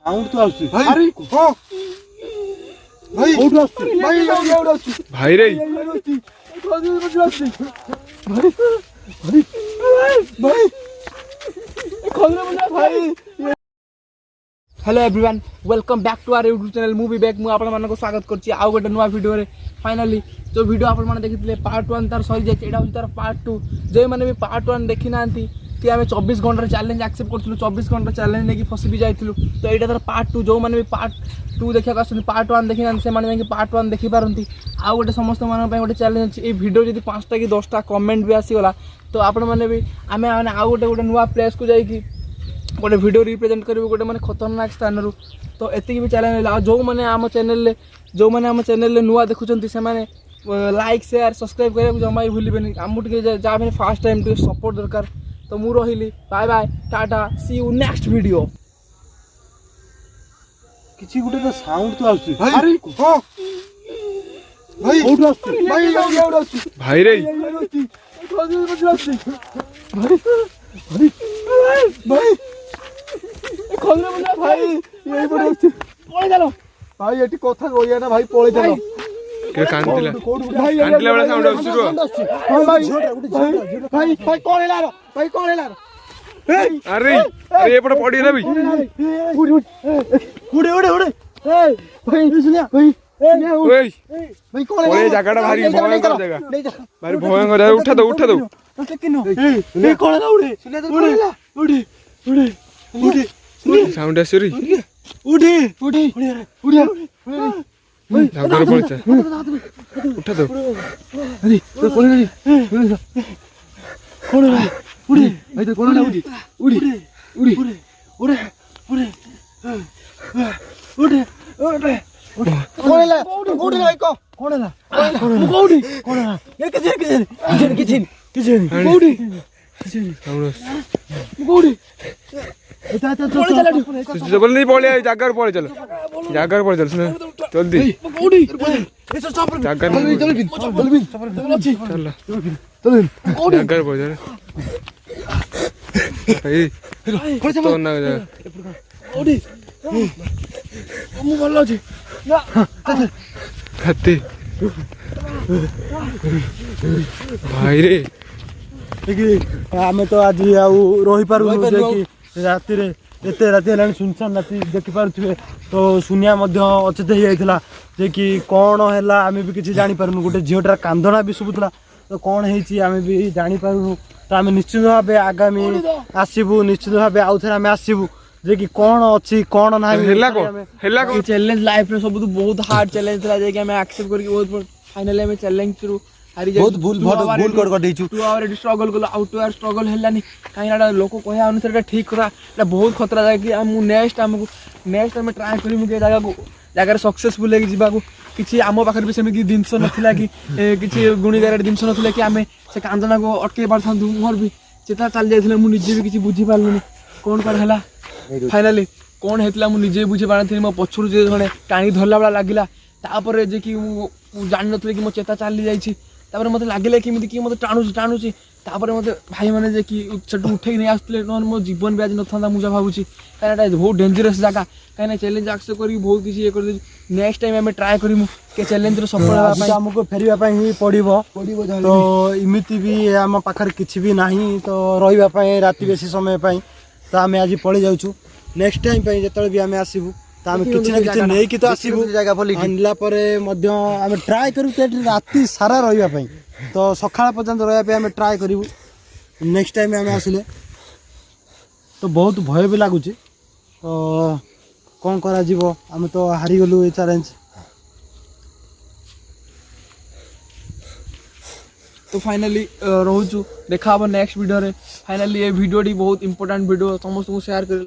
sound तो आउछ भाई अरे हां भाई कोठु आछ भाई एवढा आछ भाई रे hello everyone welcome back to our YouTube channel movie back मु आपण मानको स्वागत करछि आ गोटे नुवा वीडियो रे फाइनली जो वीडियो आपण माने देखिथिले पार्ट 1 तार सही जाय एडा तार पार्ट 2 जे माने भी पार्ट 1 देखि नांती कि आमे 24 घंटा चैलेंज एक्सेप्ट करथिलु 24 घंटा चैलेंज नेकी फसी भी जाइथिलु तो एडा तार पार्ट 2 जो माने भी पार्ट 2 देखिया आछन पार्ट 1 देखि नांती से माने जाय पार्ट 1 देखि पारंती आ गोटे समस्त माने पे गोटे चैलेंज ए वीडियो जदी 5टा कि 10टा कमेंट भी आसी गला तो आपण माने भी आमे माने आ गोटे नुवा प्लेस को जाई कि गोटे वीडियो रिप्रेजेंट करिवो गोटे माने खतरनाक स्थान रो तो एतिकी भी चैलेंज जो माने आम चैनल ले नुआ देखुचंती से माने लाइक शेयर सब्सक्राइब करे जमा ही भूलिबेनी आमु टिके जा माने फर्स्ट टाइम टिके सपोर्ट दरकार तो मु रहिली bye bye tata see you next video किछि गुटे तो साउंड तो आउछ भाई अरे हां भाई कोठु आछ भाई एवढा आछ भाई रे भाई खोलने बोला भाई यही पड़े पळे चलो भाई एटी कथा होइया ना भाई पळे चलो के कांतिला भाई कांतिला वाला साउंड आउछ रो हां भाई भाई कोन हेला रो भाई कोन हेला रो अरे अरे एपड़ पड़ी ना भाई उड़े उड़े उड़े ए भाई सुनिया भाई ओए भाई कोन हेला ओए जगहटा भारी भयंकर जगह भारी भयंकर जगह उठा दो किनो ए कोन हेला उड़े सुनिया तो कोन हेला उड़े उड़े उड़े साउंड आसरी उड़े उड़े उड़े जागर पड़ता उठा दो अरे तो कोन हेला कोन हेला उड़े भाई तो कोन हेला उड़े उड़े उड़े उड़े उड़े उड़े उड़े कोन हेला उड़े भाई को कोन हेला कोडी कोन हेला ए किछन कोडी कोडी एता तो तो बोल नहीं पड़े जागर पड़े चलो सुन जल्दी कोडी ए सब सब जागर चल चल जागर पड़े चल भाई तो ना कोडी मु भलो अछि ना खाते भाई रे आमे तो आज आउ रही पारु जे कि राति रे एते राति हलान सुनसान राति देखि पारुथिबे तो सुनिया मध्य अचेत हे जाइथिला जे कि कोन हैला आमे भी किछि जानि पारुनु गोटे झियोटार कांदना भी सुबुतला तो कोन हेछि आमे भी जानि पारुनु तो आमे निश्चित भाबे आगामी आसीबु निश्चित भाबे आउथरा आमे आसीबु जे कि कोन अछि कोन नाही हेला को चैलेंज लाइफ रे सब बहुत हार्ड चैलेंज थला जे कि हमें एक्सेप्ट करके बहुत फाइनली हमें चैलेंज थ्रू हारी जाय बहुत भूल कर गडैछु 2 आवर स्ट्रगल गलो आउट टू आवर स्ट्रगल हेलानी काईना लोक कहया अनुसार ठीक करा एटा बहुत खतरा जाय कि हम नेक्स्ट हम ट्राई करी मुके जगह सक्सेसफुल है जीवा को किछि आमो पाखर भी सेमी दिनस नथिला कि किछि गुणीदार दिनस नथिला कि आमे से कांदना को अटके पारथांतु मोर भी चेता चल जायथिले मु निजे भी किछि बुझी पारलुनी कोन कर हला फाइनली कोन हेतला मु निजे बुझी पारथि मो पछुरु जे जणे टाणी धरला वाला लागिला तापर जे कि जानि नथले कि मो चेता चली जाईछि तापर मते लागिले कि मिति कि मते टाणुची तापर मते भाई माने जे कि छटु उठे नै आस्तले न मो जीवन भी आज नथांदा मुजा भाबुची कारणा बहुत डेंजरस जगह कारणा चैलेंज एक्सेप्ट करी बहुत किछि ए कर दे नेक्स्ट टाइम हमें ट्राई करिमु के चैलेंज रो सफल होबा पई हमको फेरिबा पई ही पड़िबो तो इमिति भी हम पाखर किछि भी नाही तो रहिबा पई राति बेसी समय पई तो हमें आज पळि जाउछु नेक्स्ट टाइम पई जतले भी हमें आसीबु तो हम किछि ना किछि नै कि तो आसीबु जगह बोली अनला परे मध्य हम ट्राई करू ते राति सारा रहिबा पई तो सखाळ पर्यंत रहिबा पई हम ट्राई करिवु नेक्स्ट टाइम हमें आसिले तो बहुत भय भी लागुची तो कौन करा जीवो हम तो हारी गलु ए चैलेंज तो फाइनली रहूछु देखा अब नेक्स्ट वीडियो रे फाइनली ये वीडियो डी बहुत इंपोर्टेंट वीडियो समस्त को शेयर कर